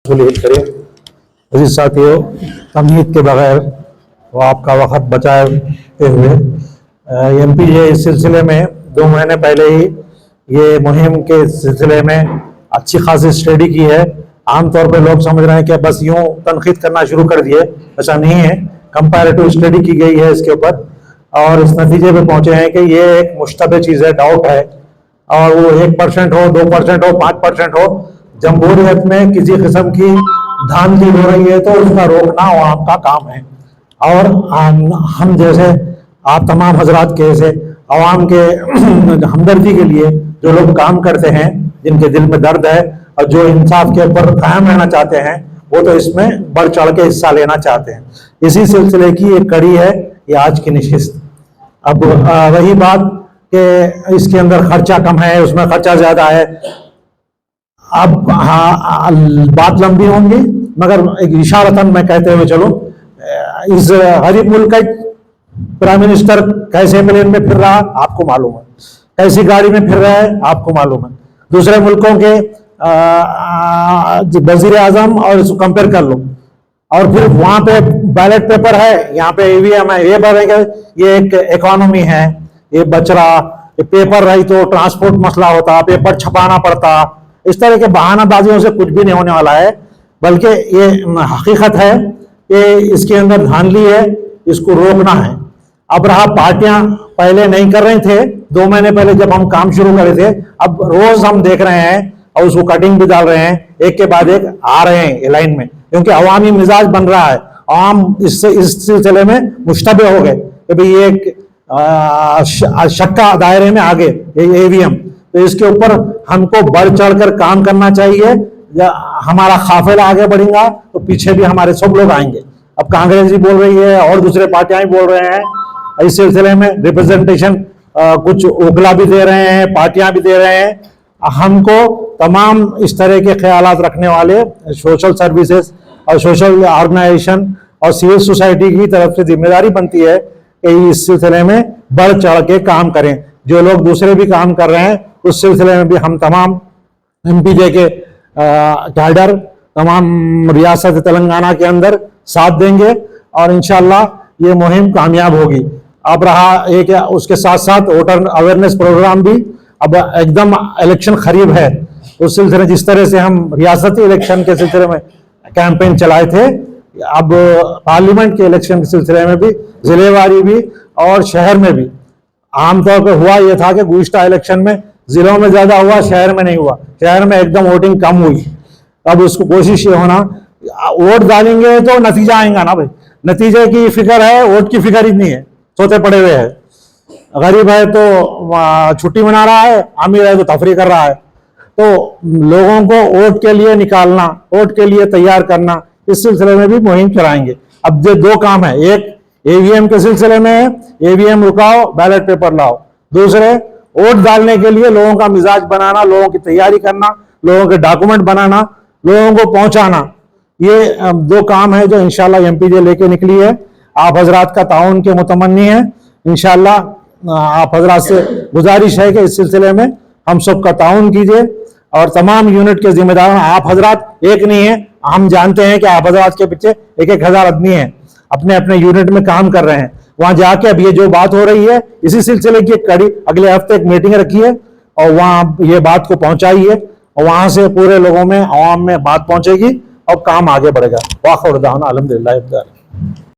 کریم عزیز ساتھیوں، تمہید کے بغیر وہ آپ کا وقت بچاتے ہوئے ایم پی جے اس سلسلے میں 2 مہینے پہلے ہی یہ مہم کے سلسلے میں اچھی خاصی اسٹڈی کی ہے۔ عام طور پہ لوگ سمجھ رہے ہیں کہ بس یوں تنقید کرنا شروع کر دیے، ایسا نہیں ہے۔ کمپیریٹو اسٹڈی کی گئی ہے اس کے اوپر، اور اس نتیجے پہ پہنچے ہیں کہ یہ ایک مشتبہ چیز ہے، ڈاؤٹ ہے، اور وہ 1% ہو، 2% ہو، 5% ہو، جمہوریت میں کسی قسم کی دھاندلی ہو رہی ہے تو اس کا روکنا عوام کا کام ہے۔ اور ہم جیسے آپ تمام حضرات کے جیسے عوام کے ہمدردی کے لیے جو لوگ کام کرتے ہیں، جن کے دل میں درد ہے اور جو انصاف کے اوپر قائم رہنا چاہتے ہیں، وہ تو اس میں بڑھ چڑھ کے حصہ لینا چاہتے ہیں۔ اسی سلسلے کی ایک کڑی ہے یہ آج کی نشست۔ اب وہی بات کہ اس کے اندر خرچہ کم ہے، اس میں خرچہ زیادہ ہے، اب بات لمبی ہوں گی، مگر ایک اشارتاً میں کہتے ہوئے چلوں، اس غریب ملک کا پرائم منسٹر کیسے پلین میں پھر رہا آپ کو معلوم ہے، کیسی گاڑی میں پھر رہا ہے آپ کو معلوم ہے۔ دوسرے ملکوں کے وزیر اعظم اور اس کو کمپیئر کر لو، اور پھر وہاں پہ بیلٹ پیپر ہے، یہاں پہ EVM ہے، یہ بڑھے گا، یہ ایک اکانومی ہے، یہ بچ رہا، یہ پیپر رہی تو ٹرانسپورٹ مسئلہ ہوتا، پیپر چھپانا پڑتا، اس طرح کے بہانہ بازیوں سے کچھ بھی نہیں ہونے والا ہے، بلکہ یہ حقیقت ہے کہ اس کے اندر دھاندلی ہے، اس کو روکنا ہے۔ اب رہا پارٹیاں پہلے نہیں کر رہے تھے، 2 مہینے پہلے جب ہم کام شروع کرے تھے، اب روز ہم دیکھ رہے ہیں اور اس کو کٹنگ بھی ڈال رہے ہیں، ایک کے بعد ایک آ رہے ہیں لائن میں، کیونکہ عوامی مزاج بن رہا ہے، عوام اس سلسلے میں مشتبہ ہو گئے کہ بھئی یہ ایک شکا دائرے میں آگے EVM، تو اس کے اوپر ہم کو بڑھ چڑھ کر کام کرنا چاہیے۔ ہمارا قافلہ آگے بڑھے گا تو پیچھے بھی ہمارے سب لوگ آئیں گے۔ اب کانگریس بھی بول رہی ہے اور دوسرے پارٹیاں بھی بول رہے ہیں، اس سلسلے میں ریپرزنٹیشن کچھ اوکلا بھی دے رہے ہیں، پارٹیاں بھی دے رہے ہیں۔ ہم کو تمام اس طرح کے خیالات رکھنے والے سوشل سروسز اور سوشل آرگنائزیشن اور سول سوسائٹی کی طرف سے ذمہ داری بنتی ہے کہ اس سلسلے میں بڑھ چڑھ کے کام کریں۔ جو لوگ دوسرے بھی کام کر رہے ہیں اس سلسلے میں بھی ہم تمام MPJ کے کیڈر تمام ریاست تلنگانہ کے اندر ساتھ دیں گے، اور انشاءاللہ یہ مہم کامیاب ہوگی۔ اب رہا ایک اس کے ساتھ ساتھ ووٹر اویئرنیس پروگرام بھی، اب ایک دم الیکشن قریب ہے، اس سلسلے جس طرح سے ہم ریاستی الیکشن کے سلسلے میں کیمپین چلائے تھے، اب پارلیمنٹ کے الیکشن کے سلسلے میں بھی ضلع واری بھی اور شہر میں بھی عام طور پہ ہوا یہ تھا کہ گزشتہ الیکشن میں ضلعوں میں زیادہ ہوا، شہر میں نہیں ہوا، شہر میں ایک دم ووٹنگ کم ہوئی۔ اب اس کو کوشش یہ ہونا، ووٹ ڈالیں گے تو نتیجہ آئیں گا نا بھائی، نتیجے کی فکر ہے، ووٹ کی فکر ہی نہیں ہے، سوتے پڑے ہوئے ہیں۔ غریب ہے تو چھٹی منا رہا ہے، امیر ہے تو تفریح کر رہا ہے۔ تو لوگوں کو ووٹ کے لیے نکالنا، ووٹ کے لیے تیار کرنا، اس سلسلے میں بھی مہم چلائیں گے۔ اب یہ 2 کام ہے، ایک EVM کے سلسلے میں ہے، EVM رکاؤ، بیلٹ پیپر لاؤ، دوسرے ووٹ ڈالنے کے لیے لوگوں کا مزاج بنانا، لوگوں کی تیاری کرنا، لوگوں کے ڈاکومنٹ بنانا، لوگوں کو پہنچانا، یہ 2 کام ہے جو انشاءاللہ MPJ لے کے نکلی ہے۔ آپ حضرات کا تعاون کے متمنی ہیں، انشاءاللہ آپ حضرات سے گزارش ہے کہ اس سلسلے میں ہم سب کا تعاون کیجیے، اور تمام یونٹ کے ذمہ دار آپ حضرات ایک نہیں ہیں، ہم جانتے ہیں کہ آپ حضرات کے پیچھے 1,000 آدمی ہیں، اپنے اپنے یونٹ میں کام کر رہے ہیں، وہاں جا کے اب یہ جو بات ہو رہی ہے اسی سلسلے کی ایک کڑی اگلے ہفتے ایک میٹنگ رکھی ہے، اور وہاں یہ بات کو پہنچائیے، اور وہاں سے پورے لوگوں میں عوام میں بات پہنچے گی اور کام آگے بڑھے گا۔ واخر دعوانا الحمدللہ۔